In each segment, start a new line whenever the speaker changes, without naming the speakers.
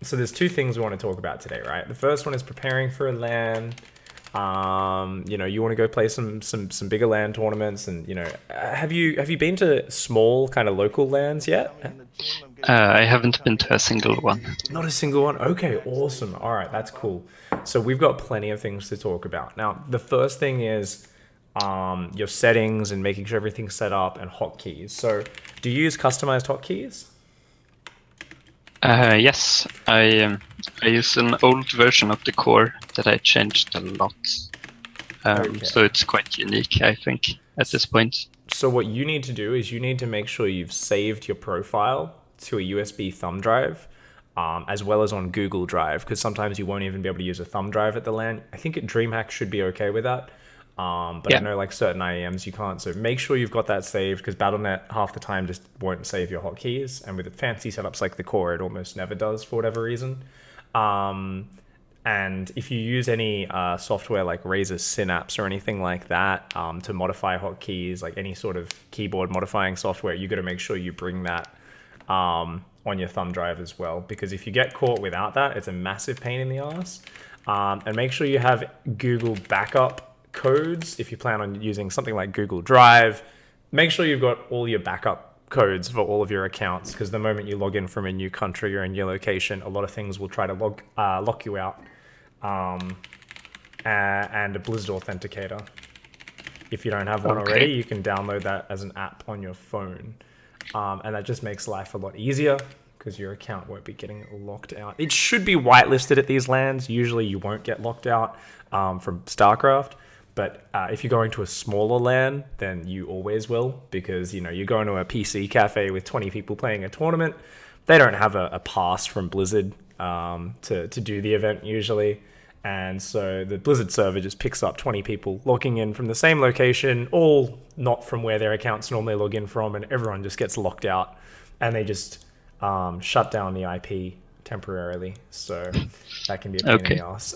So there's two things we want to talk about today, right? The first one is preparing for a LAN. You want to go play some bigger LAN tournaments, and have you been to small kind of local LANs yet?
I haven't been to a single one.
Not a single one. Okay, awesome. All right, that's cool. So we've got plenty of things to talk about. Now, the first thing is your settings and making sure everything's set up and hotkeys. So, do you use customized hotkeys?
Yes, I use an old version of the core that I changed a lot.
Okay.
So it's quite unique, I think, at this point.
So what you need to do is you need to make sure you've saved your profile to a USB thumb drive, as well as on Google Drive, because sometimes you won't even be able to use a thumb drive at the LAN. I think DreamHack should be okay with that. But I
Yeah.
know like certain IEMs you can't. So make sure you've got that saved, because BattleNet half the time just won't save your hotkeys. And with the fancy setups like the core, it almost never does for whatever reason. And if you use any software like Razer Synapse or anything like that to modify hotkeys, like any sort of keyboard modifying software, you got to make sure you bring that on your thumb drive as well. Because if you get caught without that, it's a massive pain in the ass. And make sure you have Google backup codes if you plan on using something like Google Drive. Make sure you've got all your backup codes for all of your accounts, because the moment you log in from a new country or a new location, a lot of things will try to lock you out. And a Blizzard Authenticator. If you don't have one
Okay.
already, you can download that as an app on your phone. And that just makes life a lot easier, because your account won't be getting locked out. It should be whitelisted at these LANs. Usually you won't get locked out from StarCraft. But if you're going to a smaller LAN, then you always will, because you're going to a PC cafe with 20 people playing a tournament. They don't have a pass from Blizzard to do the event usually. And so the Blizzard server just picks up 20 people logging in from the same location, all not from where their accounts normally log in from, and everyone just gets locked out, and they just shut down the IP temporarily. So that can be a pain in the ass.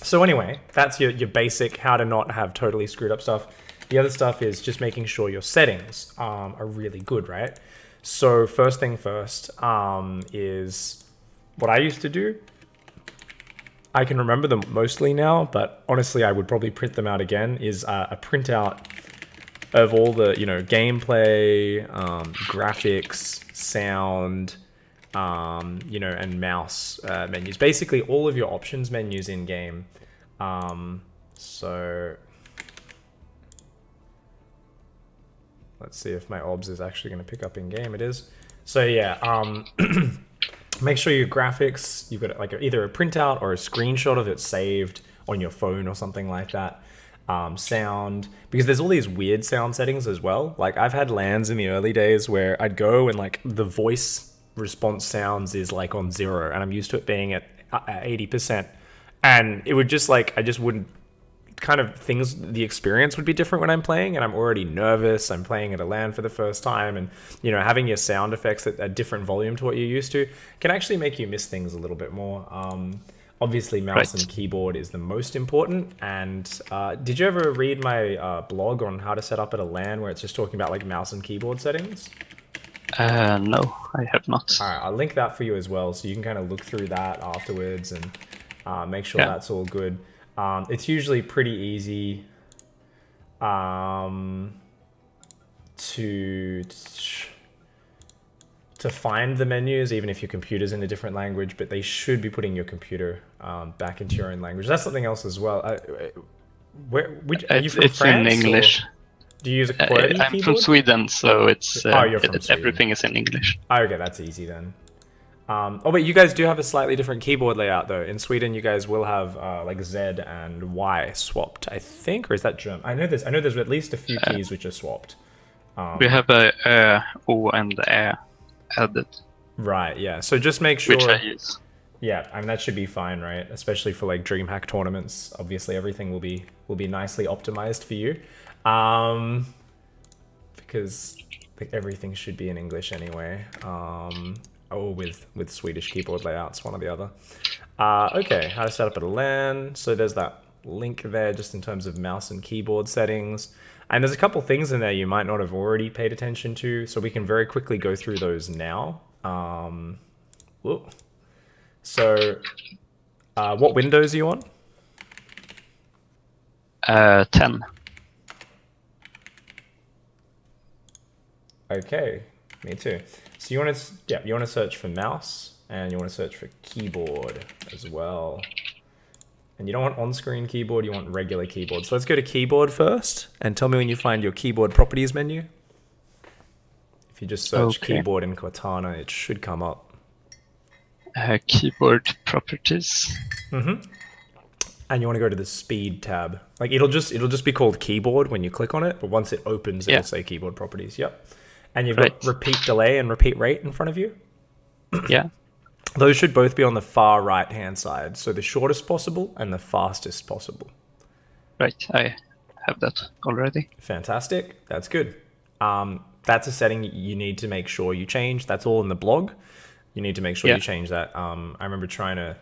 So anyway, that's your basic how to not have totally screwed up stuff. The other stuff is just making sure your settings are really good, right? So first thing first is what I used to do. I can remember them mostly now, but honestly, I would probably print them out again, is a printout of all the, gameplay, graphics, sound, and mouse menus. Basically, all of your options menus in game. So let's see if my OBS is actually going to pick up in game. It is. So yeah, make sure your graphics, you've got like either a printout or a screenshot of it saved on your phone or something like that. Sound, because there's all these weird sound settings as well. Like I've had LANs in the early days where I'd go and like the voice response sounds is like on 0, and I'm used to it being at 80%, and it would just like I just wouldn't kind of things the experience would be different when I'm playing, and I'm already nervous. I'm playing at a LAN for the first time, and having your sound effects at a different volume to what you're used to can actually make you miss things a little bit more. Obviously mouse and keyboard is the most important. And did you ever read my blog on how to set up at a LAN, where it's just talking about like mouse and keyboard settings?
No, I have not.
All right, I'll link that for you as well, so you can kind of look through that afterwards and make sure that's all good. It's usually pretty easy to find the menus, even if your computer's in a different language, but they should be putting your computer back into your own language. That's something else as well. Are you from
It's
France,
in English.
do you use a QWERTY
I'm
keyboard?
from Sweden, so it's
you're from Sweden.
everything is in English.
Okay, that's easy then. Oh, but you guys do have a slightly different keyboard layout, though. In Sweden, you guys will have like Z and Y swapped, I think, or is that German? I know there's at least a few keys which are swapped.
We have a O and Ä added,
Right, yeah. So just make sure.
which I use.
Yeah, I mean that should be fine, right? Especially for like DreamHack tournaments. Obviously, everything will be nicely optimized for you, because like, everything should be in English anyway. Or with Swedish keyboard layouts, one or the other. Okay, how to set up at a LAN. So there's that link there, just in terms of mouse and keyboard settings. And there's a couple things in there you might not have already paid attention to, so we can very quickly go through those now. Whoa. So, what Windows are you on?
10.
Okay, me too. So you want to search for mouse, and you want to search for keyboard as well. And you don't want on-screen keyboard, you want regular keyboard. So let's go to keyboard first, and tell me when you find your keyboard properties menu. If you just search keyboard in Cortana, it should come up.
Keyboard properties.
And you want to go to the speed tab. Like it'll just be called keyboard when you click on it, but once it opens, it'll say keyboard properties. Yep. And you've got repeat delay and repeat rate in front of you.
Yeah.
Those should both be on the far right-hand side. So the shortest possible and the fastest possible.
Right, I have that already.
Fantastic. That's good. That's a setting you need to make sure you change. That's all in the blog. You need to make sure you change that. I remember trying to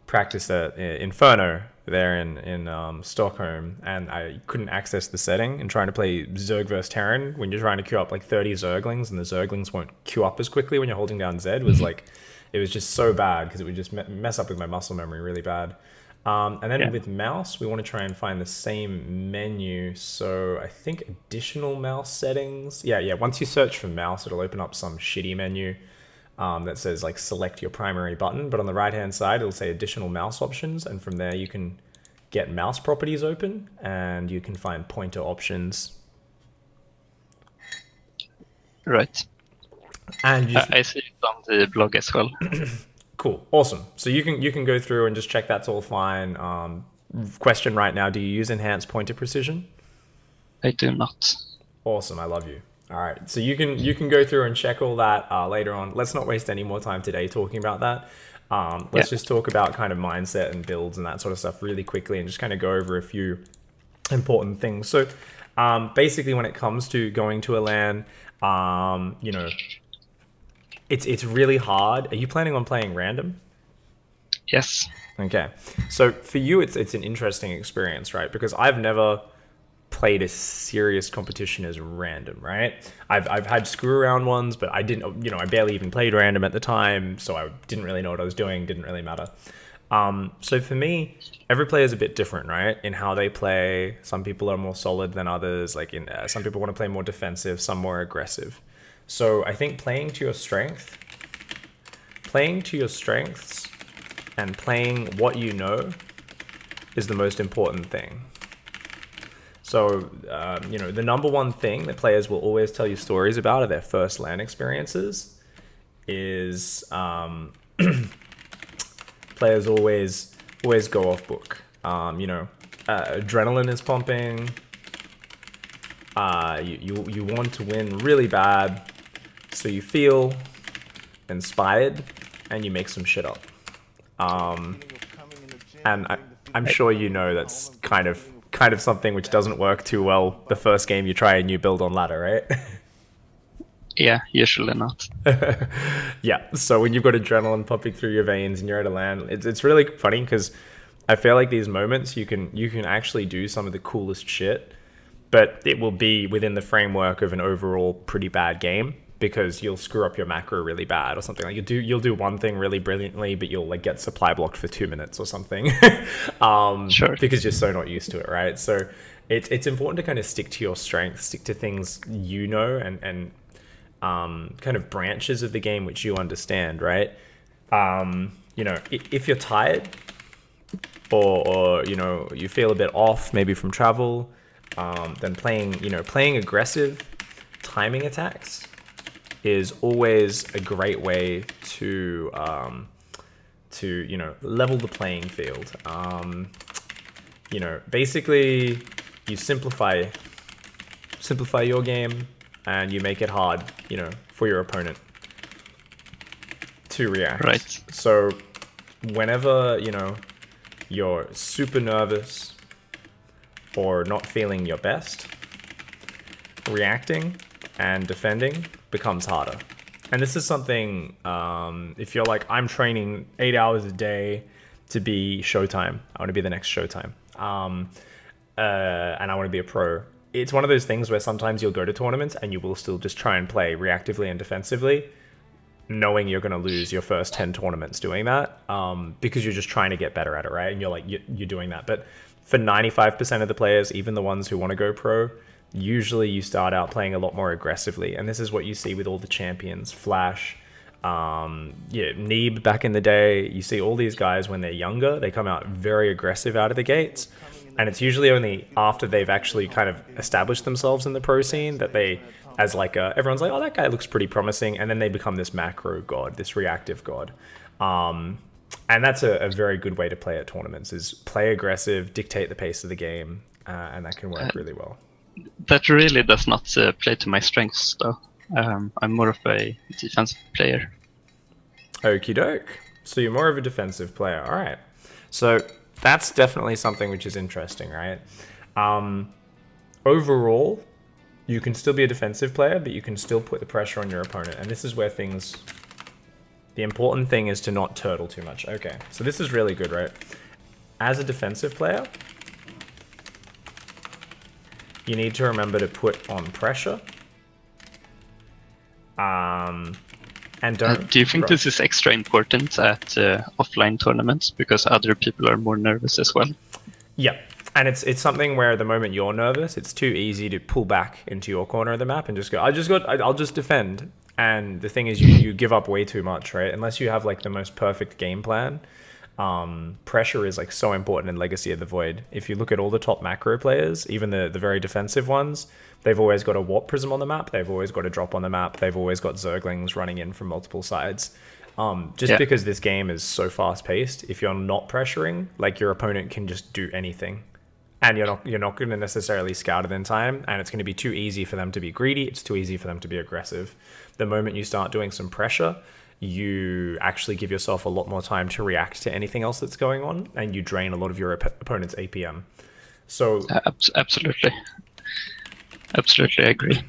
practice that Inferno there in Stockholm, and I couldn't access the setting. And trying to play Zerg vs Terran when you're trying to queue up like 30 Zerglings, and the Zerglings won't queue up as quickly when you're holding down Z, was like, it was just so bad because it would just mess up with my muscle memory really bad. And then with mouse, we want to try and find the same menu. So I think additional mouse settings. Yeah. Once you search for mouse, it'll open up some shitty menu that says like select your primary button. But on the right-hand side, it'll say additional mouse options. And from there, you can get mouse properties open and you can find pointer options.
Right.
And
I see it on the blog as well.
Cool, awesome. So you can go through and just check that's all fine. Question right now: do you use enhanced pointer precision?
I do not.
Awesome, I love you. All right, so you can go through and check all that later on. Let's not waste any more time today talking about that. Let's just talk about kind of mindset and builds and that sort of stuff really quickly, and just kind of go over a few important things. So basically, when it comes to going to a LAN, you know, it's really hard. Are you planning on playing random?
Yes.
Okay. So for you, it's an interesting experience, right? Because I've never played a serious competition as random, right? I've had screw around ones, but I didn't, you know, I barely even played random at the time, so I didn't really know what I was doing. Didn't really matter. So for me, every player is a bit different, right? In how they play. Some people are more solid than others. Like some people want to play more defensive, some more aggressive. So I think playing to your strengths and playing what you know is the most important thing. So, you know, the number one thing that players will always tell you stories about are their first LAN experiences is players always go off book. You know, adrenaline is pumping. You want to win really bad, so you feel inspired and you make some shit up. And I'm sure you know that's kind of something which doesn't work too well the first game you try and you build on ladder, right?
Yeah, usually not.
Yeah, so when you've got adrenaline pumping through your veins and you're at a LAN, it's really funny because I feel like these moments you can actually do some of the coolest shit, but it will be within the framework of an overall pretty bad game because you'll screw up your macro really bad or something. Like you'll do one thing really brilliantly, but you'll like get supply blocked for 2 minutes or something.
Sure.
Because you're so not used to it, right? So it's important to kind of stick to your strengths, stick to things you know, and kind of branches of the game which you understand, right? You know, if you're tired or you know you feel a bit off maybe from travel, then playing aggressive timing attacks is always a great way to you know, level the playing field. You know, basically you simplify your game and you make it hard, you know, for your opponent to react.
Right.
So whenever, you know, you're super nervous or not feeling your best, reacting and defending becomes harder. And this is something, if you're like, I'm training 8 hours a day to be Showtime, I want to be the next Showtime, and I want to be a pro. It's one of those things where sometimes you'll go to tournaments and you will still just try and play reactively and defensively. knowing you're going to lose your first 10 tournaments doing that, because you're just trying to get better at it, right? And you're like, you're doing that. But for 95% of the players, even the ones who want to go pro, usually you start out playing a lot more aggressively. And this is what you see with all the champions. Flash, Neeb back in the day. You see all these guys when they're younger, they come out very aggressive out of the gates. And it's usually only after they've actually kind of established themselves in the pro scene that they, as like everyone's like, oh, that guy looks pretty promising. And then they become this macro god, this reactive god. And that's a very good way to play at tournaments, is play aggressive, dictate the pace of the game, and that can work really well.
That really does not play to my strengths, though. I'm more of a defensive player.
Okie doke. So you're more of a defensive player. All right. So that's definitely something which is interesting, right? Overall, you can still be a defensive player, but you can still put the pressure on your opponent. And this is where things... The important thing is to not turtle too much. Okay, so this is really good, right? As a defensive player, you need to remember to put on pressure. And don't...
do you think this is extra important at offline tournaments because other people are more nervous as well?
Yeah, and it's something where the moment you're nervous, it's too easy to pull back into your corner of the map and just go, I'll just defend. And the thing is, you give up way too much, right? Unless you have like the most perfect game plan. Pressure is like so important in Legacy of the Void. If you look at all the top macro players, even the very defensive ones, they've always got a warp prism on the map. They've always got a drop on the map. They've always got zerglings running in from multiple sides. Because this game is so fast paced, if you're not pressuring, like your opponent can just do anything. And you're not going to necessarily scout it in time, and it's going to be too easy for them to be greedy. It's too easy for them to be aggressive. The moment you start doing some pressure, you actually give yourself a lot more time to react to anything else that's going on, and you drain a lot of your opponent's APM. So
absolutely, I agree.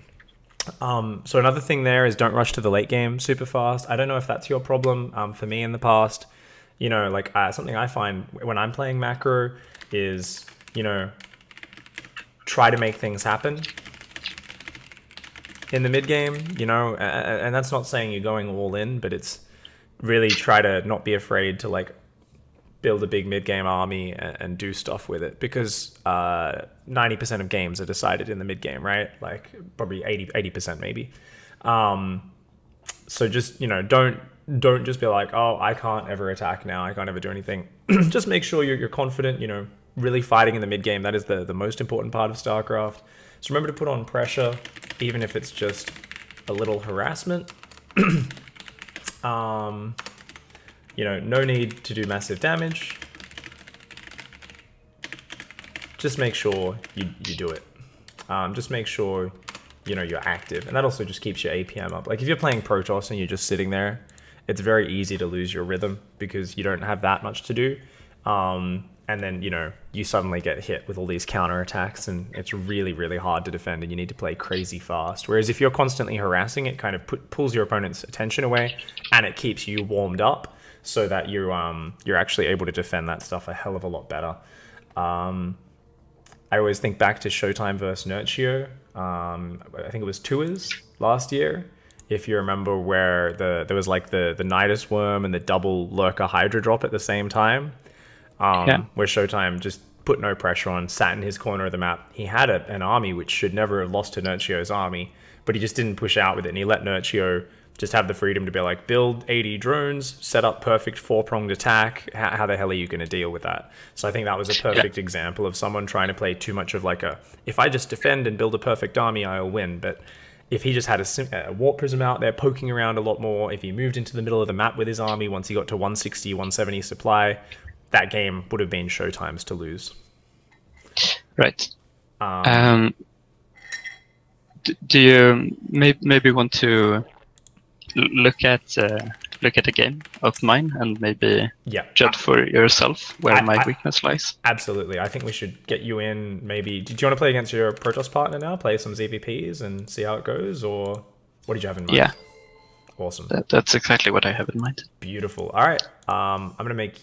So another thing there is don't rush to the late game super fast. I don't know if that's your problem. For me in the past, like something I find when I'm playing macro is, try to make things happen in the mid game, and that's not saying you're going all in, but it's really try to not be afraid to like build a big mid game army and do stuff with it, because 90% of games are decided in the mid game, right? Like probably 80% maybe. So just, don't just be like, oh, I can't ever attack now, I can't ever do anything. Just make sure you're confident, really fighting in the mid game. That is the most important part of StarCraft. So remember to put on pressure, even if it's just a little harassment. No need to do massive damage. Just make sure you do it. Just make sure you're active, and that also just keeps your APM up. Like if you're playing Protoss and you're just sitting there, it's very easy to lose your rhythm because you don't have that much to do. And then, you suddenly get hit with all these counterattacks, and it's really, really hard to defend, and you need to play crazy fast. Whereas if you're constantly harassing, it kind of pulls your opponent's attention away, and it keeps you warmed up so that you're actually able to defend that stuff a hell of a lot better. I always think back to Showtime versus Nurtio. I think it was Tours last year, if you remember, where there was like the Nidus Worm and the double Lurker Hydra drop at the same time. Where Showtime just put no pressure on, sat in his corner of the map. He had an army which should never have lost to Nurtio's army, but he just didn't push out with it, and he let Nurtio just have the freedom to be like, build 80 drones, set up perfect 4-pronged attack. How the hell are you going to deal with that? So I think that was a perfect example of someone trying to play too much of like if I just defend and build a perfect army, I'll win. But if he just had a warp prism out there poking around a lot more, if he moved into the middle of the map with his army once he got to 160, 170 supply, that game would have been Showtime's to lose. Right.
Do you maybe want to look at a game of mine and maybe judge for yourself where my weakness lies?
Absolutely. I think we should get you in maybe. Do you want to play against your Protoss partner now? Play some ZVPs and see how it goes? Or what did you have in mind?
Yeah.
Awesome.
That's exactly what I have in mind.
Beautiful. All right. I'm going to make